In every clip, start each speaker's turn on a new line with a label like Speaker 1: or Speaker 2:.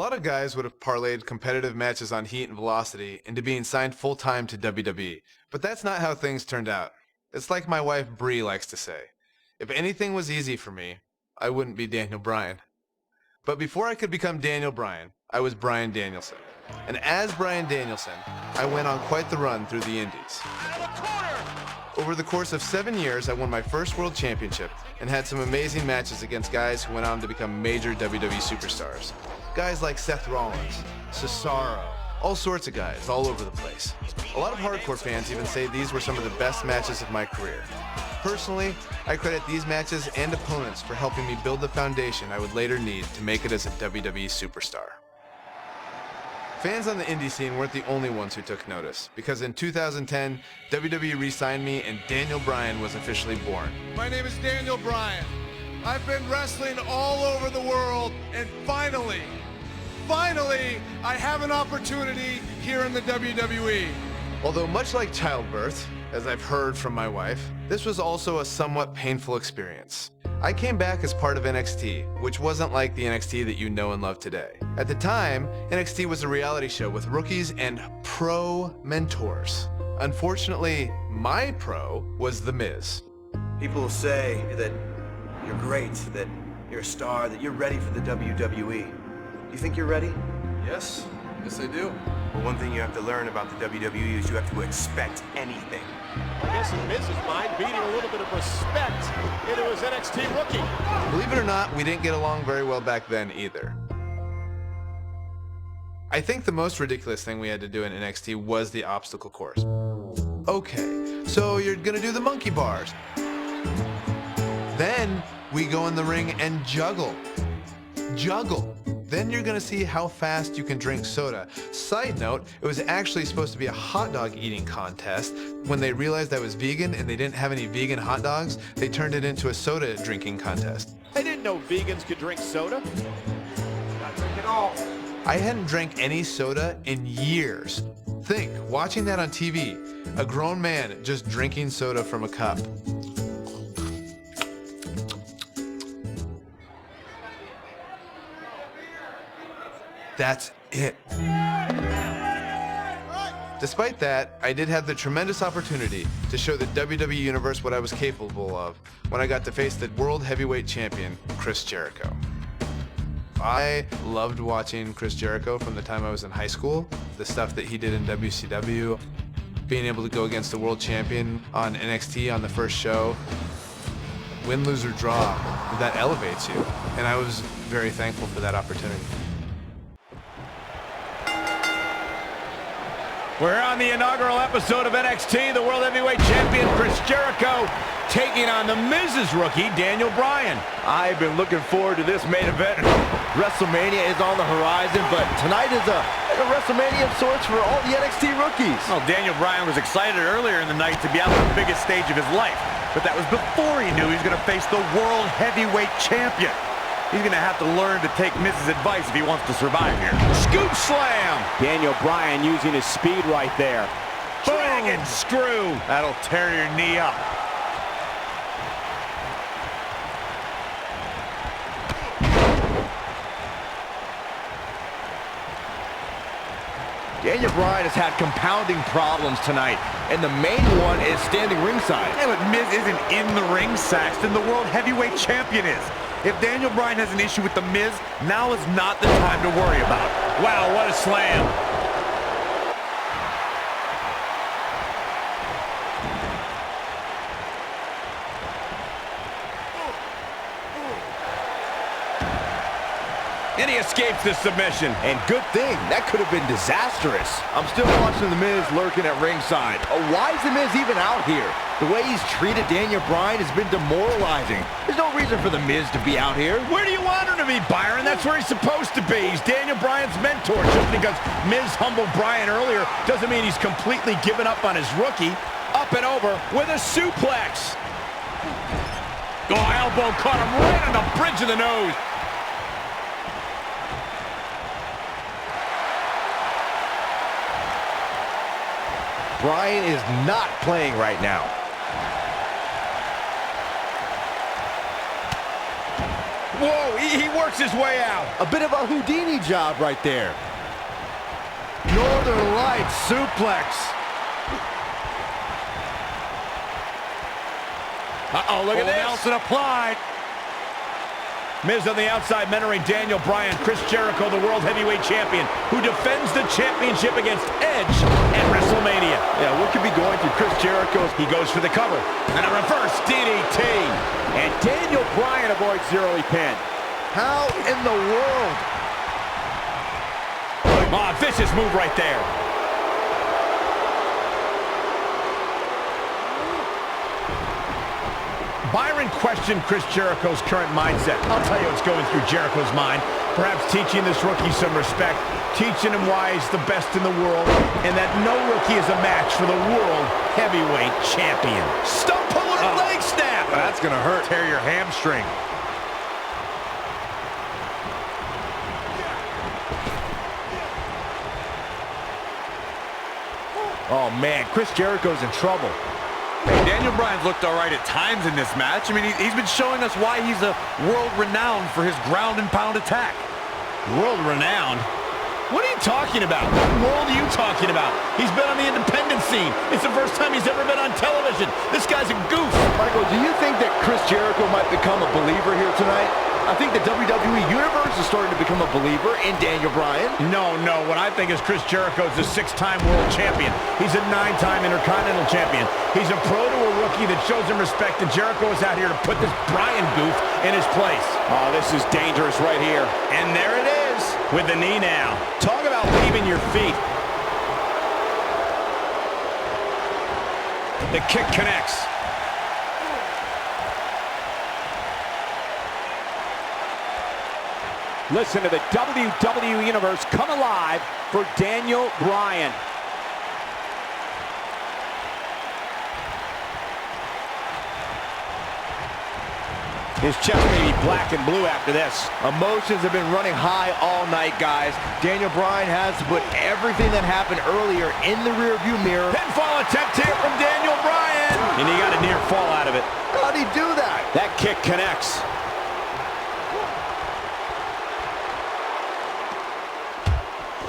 Speaker 1: lot of guys would have parlayed competitive matches on heat and velocity into being signed full-time to WWE, but that's not how things turned out. It's like my wife Bree likes to say, if anything was easy for me, I wouldn't be Daniel Bryan. But before I could become Daniel Bryan, I was Bryan Danielson. And as Bryan Danielson, I went on quite the run through the indies. Over the course of 7 years, I won my first world championship and had some amazing matches against guys who went on to become major WWE superstars. Guys like Seth Rollins, Cesaro, all sorts of guys all over the place. A lot of hardcore fans even say these were some of the best matches of my career. Personally, I credit these matches and opponents for helping me build the foundation I would later need to make it as a WWE superstar. Fans on the indie scene weren't the only ones who took notice, because in 2010, WWE re-signed me and Daniel Bryan was officially born.
Speaker 2: My name is Daniel Bryan. I've been wrestling all over the world, and finally, I have an opportunity here in the WWE.
Speaker 1: Although much like childbirth, as I've heard from my wife, this was also a somewhat painful experience. I came back as part of NXT, which wasn't like the NXT that you know and love today. At the time, NXT was a reality show with rookies and pro mentors. Unfortunately, my pro was The Miz.
Speaker 3: People will say that you're great, that you're a star, that you're ready for the WWE. Do you think you're ready?
Speaker 1: Yes I do.
Speaker 3: Well, one thing you have to learn about the WWE is you have to expect anything.
Speaker 4: I guess in Miz's mind, beating a little bit of respect into his NXT rookie.
Speaker 1: Believe it or not, we didn't get along very well back then either. I think the most ridiculous thing we had to do in NXT was the obstacle course. Okay, so you're gonna do the monkey bars. Then we go in the ring and juggle. Then you're gonna see how fast you can drink soda. Side note, it was actually supposed to be a hot dog eating contest. When they realized I was vegan and they didn't have any vegan hot dogs, they turned it into a soda drinking contest.
Speaker 4: I didn't know vegans could drink soda.
Speaker 3: Not drink at all.
Speaker 1: I hadn't drank any soda in years. Think, watching that on TV, a grown man just drinking soda from a cup. That's it. Despite that, I did have the tremendous opportunity to show the WWE Universe what I was capable of when I got to face the World Heavyweight Champion, Chris Jericho. I loved watching Chris Jericho from the time I was in high school, the stuff that he did in WCW, being able to go against the World Champion on NXT on the first show. Win, lose, or draw, that elevates you, and I was very thankful for that opportunity.
Speaker 5: We're on the inaugural episode of NXT. The World Heavyweight Champion Chris Jericho taking on the Miz's rookie, Daniel Bryan.
Speaker 6: I've been looking forward to this main event. WrestleMania is on the horizon, but tonight is a WrestleMania of sorts for all the NXT rookies.
Speaker 5: Well, Daniel Bryan was excited earlier in the night to be out on the biggest stage of his life, but that was before he knew he was going to face the World Heavyweight Champion. He's going to have to learn to take Miz's advice if he wants to survive here. Scoop slam!
Speaker 6: Daniel Bryan using his speed right there.
Speaker 5: Dragon screw! That'll tear your knee up.
Speaker 6: Daniel Bryan has had compounding problems tonight, and the main one is standing ringside.
Speaker 5: Yeah, but Miz isn't in the ring, Saxton. The World Heavyweight Champion is. If Daniel Bryan has an issue with The Miz, now is not the time to worry about. Wow, what a slam. And he escapes this submission.
Speaker 6: And good thing, that could have been disastrous. I'm still watching The Miz lurking at ringside. Why is The Miz even out here? The way he's treated Daniel Bryan has been demoralizing. There's no reason for The Miz to be out here.
Speaker 5: Where do you want him to be, Byron? That's where he's supposed to be. He's Daniel Bryan's mentor. Just because Miz humbled Bryan earlier doesn't mean he's completely given up on his rookie. Up and over with a suplex. Oh, elbow caught him right on the bridge of the nose.
Speaker 6: Bryan is not playing right now.
Speaker 5: Whoa, he works his way out.
Speaker 6: A bit of a Houdini job right there. Northern Lights suplex.
Speaker 5: Uh-oh, look at this.
Speaker 6: Nelson applied.
Speaker 5: Miz on the outside mentoring Daniel Bryan, Chris Jericho, the World Heavyweight Champion, who defends the championship against Edge at WrestleMania.
Speaker 6: Yeah, what could be going through Chris Jericho?
Speaker 5: He goes for the cover. And a reverse DDT.
Speaker 4: And Daniel Bryan avoids the early pin.
Speaker 6: How in the world?
Speaker 5: Oh, vicious move right there. Byron questioned Chris Jericho's current mindset. I'll tell you what's going through Jericho's mind. Perhaps teaching this rookie some respect, teaching him why he's the best in the world, and that no rookie is a match for the World Heavyweight Champion. Stump puller leg snap.
Speaker 6: That's going to hurt. Tear your hamstring. Oh, man, Chris Jericho's in trouble.
Speaker 7: Hey, Daniel Bryan's looked all right at times in this match. I mean, he's been showing us why he's a world-renowned for his ground-and-pound attack.
Speaker 5: World-renowned? What are you talking about? What world are you talking about? He's been on the independent scene. It's the first time he's ever been on television. This guy's a goof.
Speaker 6: Michael, do you think that Chris Jericho might become a believer here tonight? I think the WWE Universe is starting to become a believer in Daniel Bryan.
Speaker 5: No. What I think is Chris Jericho is a 6-time world champion. He's a 9-time Intercontinental champion. He's a pro to a rookie that shows him respect, and Jericho is out here to put this Bryan goof in his place.
Speaker 4: Oh, this is dangerous right here.
Speaker 5: And there it is with the knee now. Talk about leaving your feet. The kick connects.
Speaker 4: Listen to the WWE Universe come alive for Daniel Bryan.
Speaker 5: His chest may be black and blue after this.
Speaker 6: Emotions have been running high all night, guys. Daniel Bryan has to put everything that happened earlier in the rearview mirror.
Speaker 5: Pinfall attempt here from Daniel Bryan. And he got a near fall out of it.
Speaker 6: How'd he do that?
Speaker 5: That kick connects.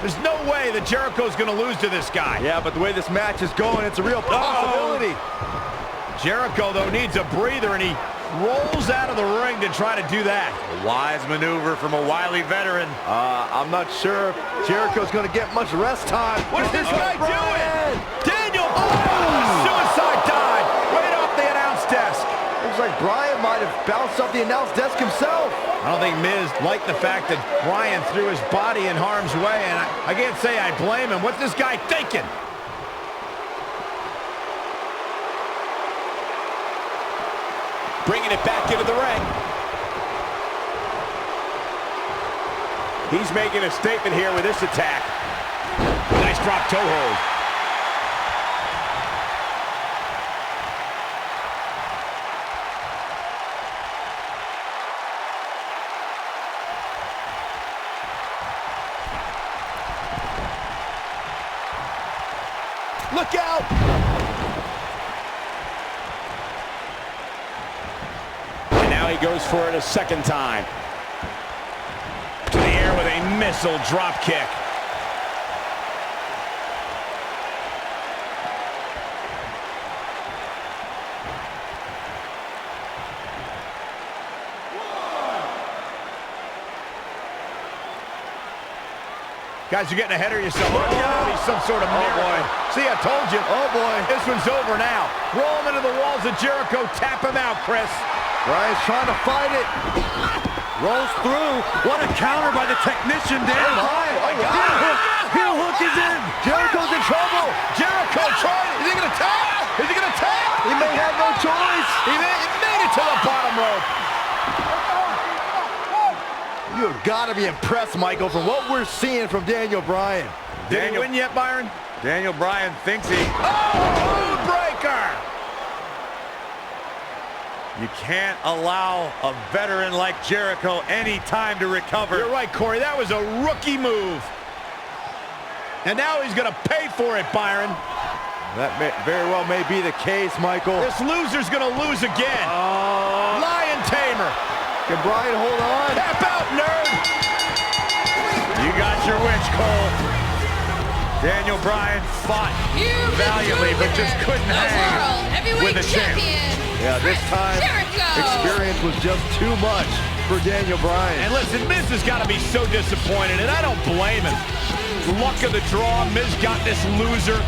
Speaker 5: There's no way that Jericho's going to lose to this guy.
Speaker 6: Yeah, but the way this match is going, it's a real possibility.
Speaker 5: Jericho, though, needs a breather, and he rolls out of the ring to try to do that.
Speaker 7: A wise maneuver from a wily veteran.
Speaker 6: I'm not sure if Jericho's going to get much rest time.
Speaker 5: What is this guy doing? Daniel Bryan! Suicide dive right off the announce desk.
Speaker 6: Looks like Bryan might have bounced off the announce desk himself.
Speaker 5: I don't think Miz liked the fact that Bryan threw his body in harm's way, and I can't say I blame him. What's this guy thinking? Bringing it back into the ring. He's making a statement here with this attack. Nice drop toe hold. Look out! And now he goes for it a second time. To the air with a missile drop kick. Guys, you're getting ahead of yourself. Look out, he's some sort of miracle.
Speaker 6: Boy.
Speaker 5: See, I told you.
Speaker 6: Oh, boy.
Speaker 5: This one's over now. Roll him into the walls of Jericho. Tap him out, Chris.
Speaker 6: Bryan's trying to fight it.
Speaker 7: Rolls through. What a counter by the technician, Daniel Bryan.
Speaker 6: Oh, wow. Heel hook is in. Jericho's in trouble.
Speaker 5: Jericho trying. Is he going to tap? Is he going to tap?
Speaker 6: He may have no choice.
Speaker 5: He made it to the bottom rope.
Speaker 6: You've got to be impressed, Michael, from what we're seeing from Daniel Bryan.
Speaker 5: Did he win yet, Byron?
Speaker 7: Daniel Bryan thinks he...
Speaker 5: Oh, breaker!
Speaker 7: You can't allow a veteran like Jericho any time to recover.
Speaker 5: You're right, Corey. That was a rookie move. And now he's going to pay for it, Byron.
Speaker 6: That very well may be the case, Michael.
Speaker 5: This loser's going to lose again. Lion Tamer.
Speaker 6: Can Bryan hold on?
Speaker 5: Tap out, nerd! You got your wish, Cole. Daniel Bryan fought valiantly, but just couldn't hang with the champ.
Speaker 6: Yeah, this time,
Speaker 8: Jericho.
Speaker 6: experience was just too much for Daniel Bryan.
Speaker 5: And listen, Miz has got to be so disappointed, and I don't blame him. Luck of the draw, Miz got this loser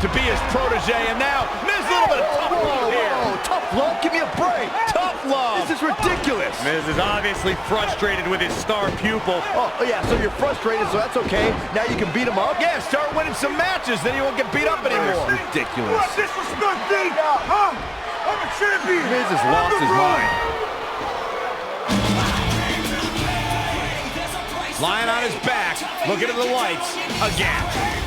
Speaker 5: to be his protege, and now Miz a little bit of tough love here.
Speaker 6: Tough love? Give me a break.
Speaker 5: Tough love.
Speaker 6: This is ridiculous.
Speaker 7: Miz is obviously frustrated with his star pupil.
Speaker 6: Oh, yeah, so you're frustrated, so that's okay. Now you can beat him up?
Speaker 5: Yeah, start winning some matches, then you won't get beat up anymore.
Speaker 6: Ridiculous.
Speaker 2: disrespect me? Huh? I'm a champion.
Speaker 6: Miz has lost his mind.
Speaker 5: Lying on his back, looking at the lights again.